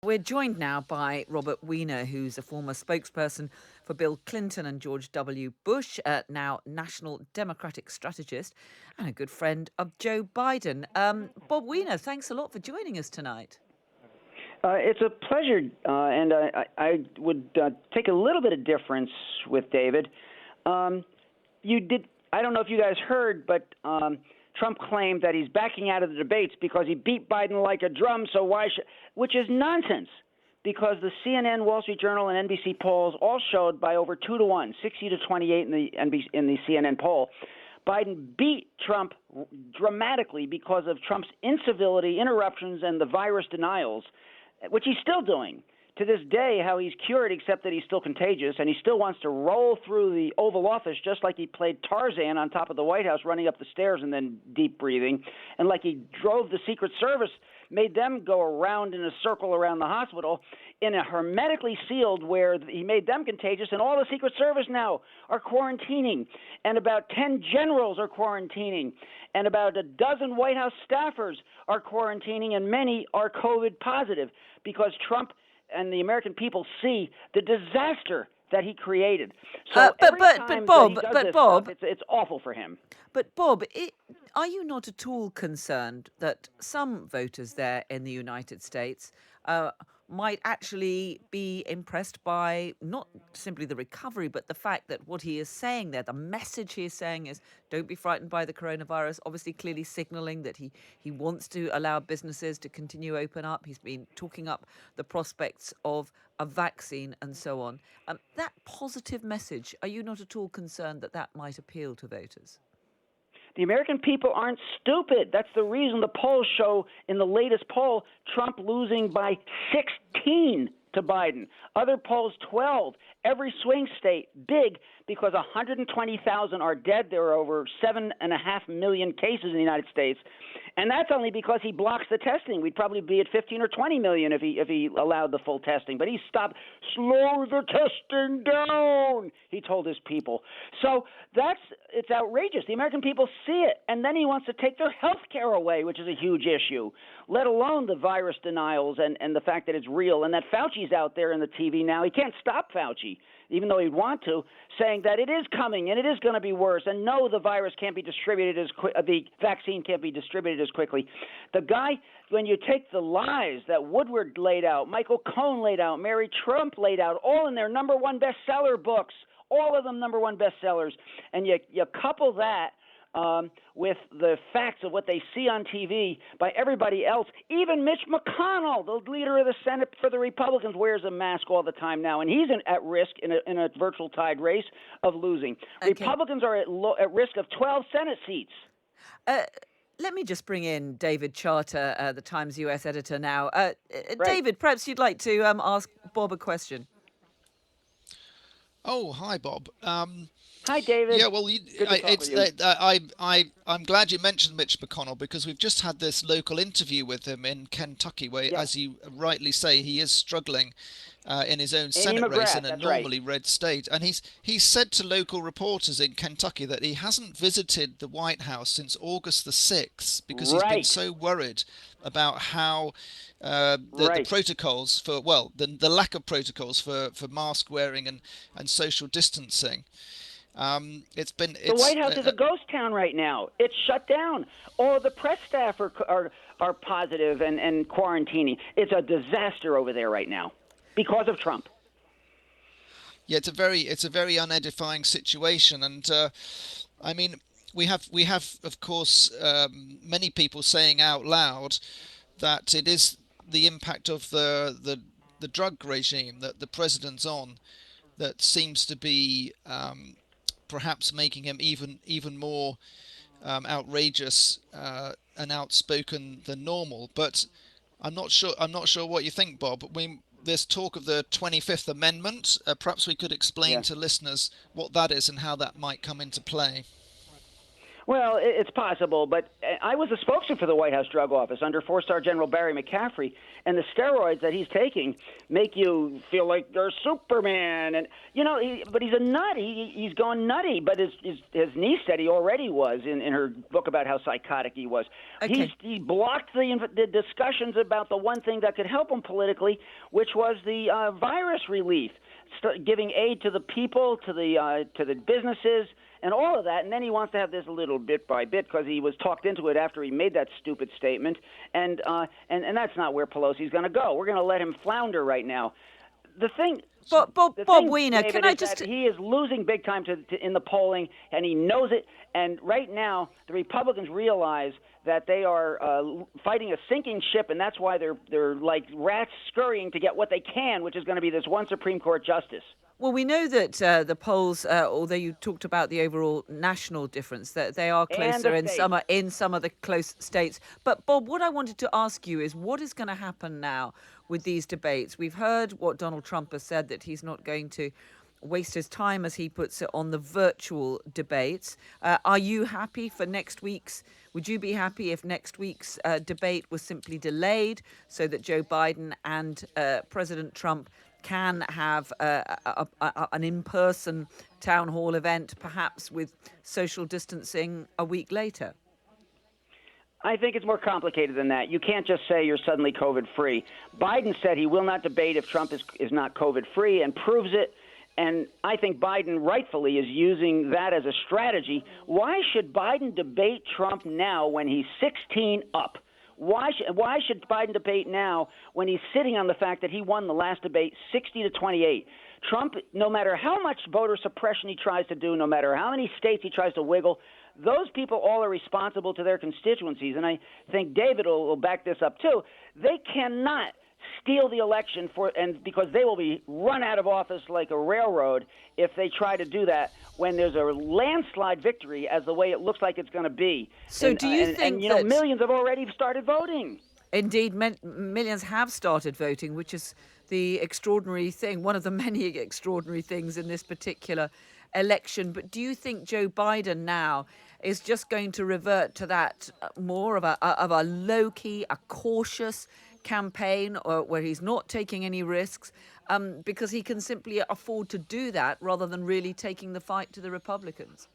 We're joined now by Robert Weiner, who's a former spokesperson for Bill Clinton and George W. Bush, now National Democratic strategist, and a good friend of Joe Biden. Bob Weiner, thanks a lot for joining us tonight. It's a pleasure, and I would take a little bit of difference with David. You did. I don't know if you guys heard, but Trump claimed that he's backing out of the debates because he beat Biden like a drum. So why should? Which is nonsense, because the CNN, Wall Street Journal, and NBC polls all showed by over 2-1, 60-28 in the CNN poll. Biden beat Trump dramatically because of Trump's incivility, interruptions, and the virus denials, which he's still doing. To this day, how he's cured, except that he's still contagious, and he still wants to roll through the Oval Office just like he played Tarzan on top of the White House, running up the stairs and then deep breathing, and like he drove the Secret Service, made them go around in a circle around the hospital in a hermetically sealed, where he made them contagious, and all the Secret Service now are quarantining, and about 10 generals are quarantining, and about a dozen White House staffers are quarantining, and many are COVID positive, because Trump and the American people see the disaster that he created. So But Bob, it's awful for him. But Bob, are you not at all concerned that some voters there in the United States might actually be impressed by not simply the recovery, but the fact that what he is saying there, the message he is saying is, don't be frightened by the coronavirus, obviously clearly signalling that he wants to allow businesses to continue open up. He's been talking up the prospects of a vaccine and so on. That positive message, are you not at all concerned that that might appeal to voters? The American people aren't stupid. That's the reason the polls show, in the latest poll, Trump losing by 16 to Biden. Other polls, 12. Every swing state, big, because 120,000 are dead. There are over 7.5 million cases in the United States. And that's only because he blocks the testing. We'd probably be at 15 or 20 million if he allowed the full testing. But he stopped. Slow the testing down, he told his people. So it's outrageous. The American people see it. And then he wants to take their health care away, which is a huge issue, let alone the virus denials and the fact that it's real, and that Fauci's out there in the TV now. He can't stop Fauci, even though he'd want to, saying that it is coming and it is going to be worse, and no, the virus can't be distributed the vaccine can't be distributed as quickly. The guy, when you take the lies that Woodward laid out, Michael Cohen laid out, Mary Trump laid out, all in their number one bestseller books, all of them number one bestsellers, and you couple that with the facts of what they see on TV by everybody else. Even Mitch McConnell, the leader of the Senate for the Republicans, wears a mask all the time now, and he's at risk in a virtual tied race of losing. Okay. Republicans are at risk of 12 Senate seats. Let me just bring in David Charter, the Times US editor now. Right. David, perhaps you'd like to ask Bob a question. Oh, hi, Bob. Hi, David. Yeah, well, I'm glad you mentioned Mitch McConnell, because we've just had this local interview with him in Kentucky, where, as you rightly say, he is struggling in his own Senate race in a normally red state. And he's said to local reporters in Kentucky that he hasn't visited the White House since August the 6th, because he's been so worried about how the protocols for, the lack of protocols for mask wearing and social distancing. The White House is a ghost town right now. It's shut down. All the press staff are positive and quarantining. It's a disaster over there right now because of Trump. Yeah, it's a very unedifying situation, and I mean, we have of course many people saying out loud that it is the impact of the drug regime that the president's on that seems to be perhaps making him even more outrageous and outspoken than normal. But I'm not sure what you think, Bob. There's talk of the 25th Amendment. Perhaps we could explain to listeners what that is and how that might come into play. Well, it's possible, but I was a spokesman for the White House Drug Office under four-star General Barry McCaffrey, and the steroids that he's taking make you feel like you're Superman. And but he's a nut. He's gone nutty. But his niece said he already was in her book about how psychotic he was. Okay. He blocked the discussions about the one thing that could help him politically, which was the virus relief, giving aid to the people, to the businesses, and all of that. And then he wants to have this a little bit by bit because he was talked into it after he made that stupid statement. And that's not where Pelosi's going to go. We're going to let him flounder right now. The thing. Bob Weiner, David, can I is just... that he is losing big time in the polling, and he knows it. And right now, the Republicans realize that they are fighting a sinking ship, and that's why they're like rats scurrying to get what they can, which is going to be this one Supreme Court justice. Well, we know that the polls, although you talked about the overall national difference, that they are closer in some of the close states. But Bob, what I wanted to ask you is what is going to happen now with these debates? We've heard what Donald Trump has said, that he's not going to waste his time, as he puts it, on the virtual debates. Are you happy for next week's? Would you be happy if next week's debate was simply delayed so that Joe Biden and President Trump can have an in-person town hall event, perhaps with social distancing a week later? I think it's more complicated than that. You can't just say you're suddenly COVID-free. Biden said he will not debate if Trump is not COVID-free and proves it. And I think Biden rightfully is using that as a strategy. Why should Biden debate Trump now when he's 16 up? Why should Biden debate now when he's sitting on the fact that he won the last debate 60-28? Trump, no matter how much voter suppression he tries to do, no matter how many states he tries to wiggle, those people all are responsible to their constituencies. And I think David will back this up too. They cannot steal the election because they will be run out of office like a railroad if they try to do that when there's a landslide victory, as the way it looks like it's going to be. So do you think that millions have already started voting? Indeed, millions have started voting, which is the extraordinary thing, one of the many extraordinary things in this particular election. But do you think Joe Biden now is just going to revert to that more of a low-key, a cautious campaign, or where he's not taking any risks, because he can simply afford to do that rather than really taking the fight to the Republicans?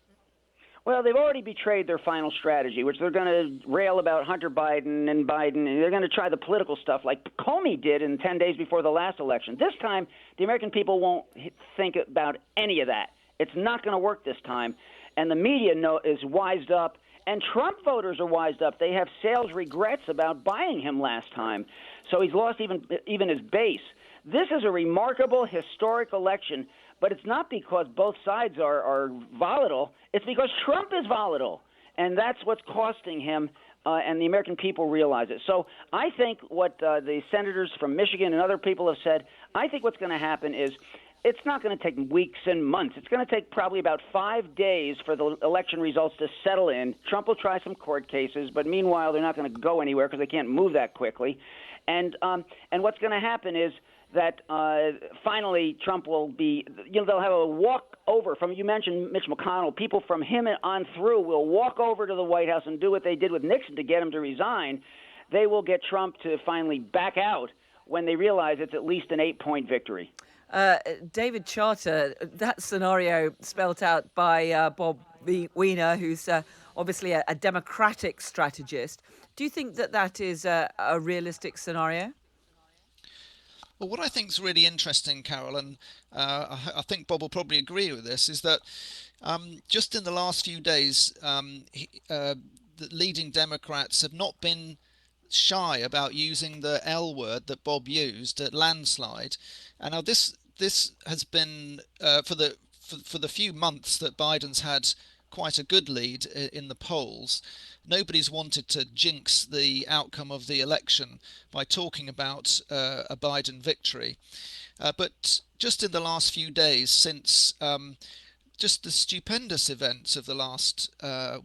Well, they've already betrayed their final strategy, which they're going to rail about Hunter Biden, and they're going to try the political stuff like Comey did in 10 days before the last election. This time, the American people won't think about any of that. It's not going to work this time, and the media is wised up. And Trump voters are wised up. They have sales regrets about buying him last time. So he's lost even his base. This is a remarkable, historic election, but it's not because both sides are volatile. It's because Trump is volatile, and that's what's costing him, and the American people realize it. So I think what the senators from Michigan and other people have said, I think what's going to happen is it's not going to take weeks and months. It's going to take probably about 5 days for the election results to settle in. Trump will try some court cases, but meanwhile, they're not going to go anywhere because they can't move that quickly. And what's going to happen is that finally Trump will be, they'll have a walk over from, you mentioned Mitch McConnell, people from him on through will walk over to the White House and do what they did with Nixon to get him to resign. They will get Trump to finally back out when they realize it's at least an 8-point victory. David Charter, that scenario spelt out by Bob Weiner, who's obviously a democratic strategist. Do you think that is a realistic scenario? Well, what I think is really interesting, Carole, and I think Bob will probably agree with this, is that just in the last few days, the leading Democrats have not been shy about using the L word that Bob used at landslide. And now this has been for the few months that Biden's had quite a good lead in the polls. Nobody's wanted to jinx the outcome of the election by talking about a Biden victory. But just in the last few days, since just the stupendous events of the last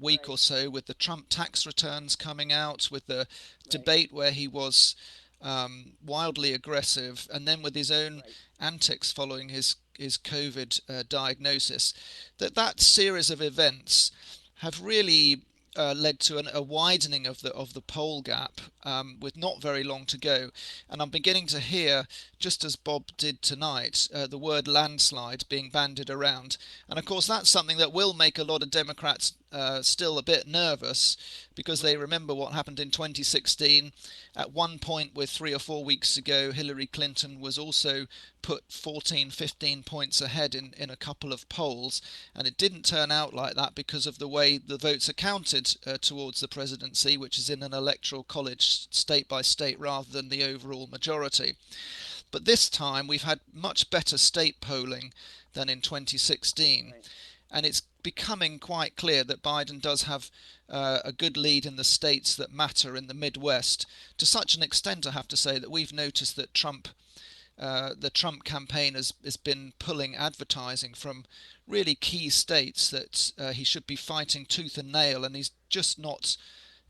week or so, with the Trump tax returns coming out, with the debate where he was wildly aggressive, and then with his own antics following his COVID diagnosis, that series of events have really led to a widening of the poll gap, with not very long to go. And I'm beginning to hear, just as Bob did tonight, the word landslide being bandied around. And of course, that's something that will make a lot of Democrats still a bit nervous, because they remember what happened in 2016. At one point, with 3 or 4 weeks ago, Hillary Clinton was also put 14, 15 points ahead in a couple of polls, and it didn't turn out like that because of the way the votes are counted towards the presidency, which is in an electoral college state by state rather than the overall majority. But this time we've had much better state polling than in 2016, and it's becoming quite clear that Biden does have a good lead in the states that matter in the Midwest, to such an extent, I have to say, that we've noticed that the Trump campaign has been pulling advertising from really key states that he should be fighting tooth and nail, and he's just not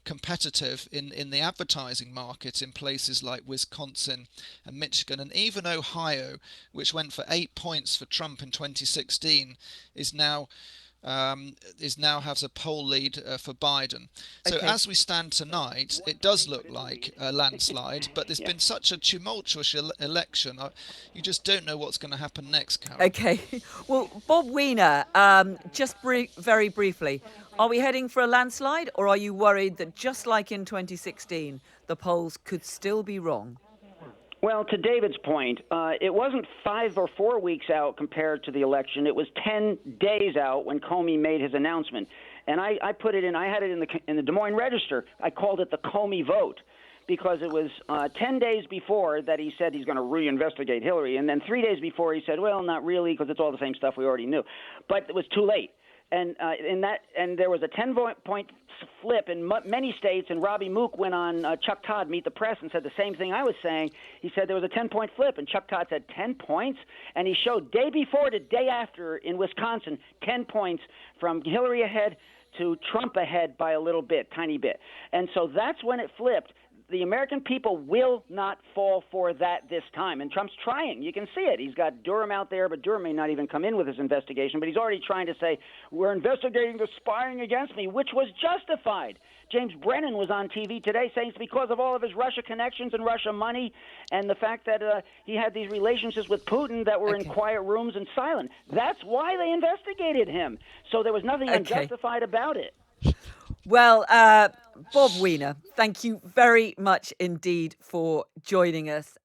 competitive in the advertising market in places like Wisconsin and Michigan, and even Ohio, which went for 8 points for Trump in 2016, is now has a poll lead for Biden. So Okay. as we stand tonight, it does look like a landslide, but there's Yeah. been such a tumultuous election. You just don't know what's going to happen next, Carol. Okay. Well, Bob Weiner, just very briefly, are we heading for a landslide, or are you worried that just like in 2016, the polls could still be wrong? Well, to David's point, it wasn't 5 or 4 weeks out compared to the election. It was 10 days out when Comey made his announcement. And I put it in, I had it in the Des Moines Register. I called it the Comey vote because it was 10 days before that he said he's going to reinvestigate Hillary. And then 3 days before he said, well, not really, because it's all the same stuff we already knew. But it was too late. And there was a 10-point flip in many states, and Robbie Mook went on Chuck Todd Meet the Press and said the same thing I was saying. He said there was a 10-point flip, and Chuck Todd said 10 points, and he showed day before to day after in Wisconsin 10 points from Hillary ahead to Trump ahead by a little bit, tiny bit. And so that's when it flipped. The American people will not fall for that this time. And Trump's trying. You can see it. He's got Durham out there, but Durham may not even come in with his investigation. But he's already trying to say, we're investigating the spying against me, which was justified. James Brennan was on TV today saying it's because of all of his Russia connections and Russia money and the fact that he had these relationships with Putin that were in Okay. quiet rooms and silent. That's why they investigated him. So there was nothing Okay. unjustified about it. Well, Bob Weiner, thank you very much indeed for joining us.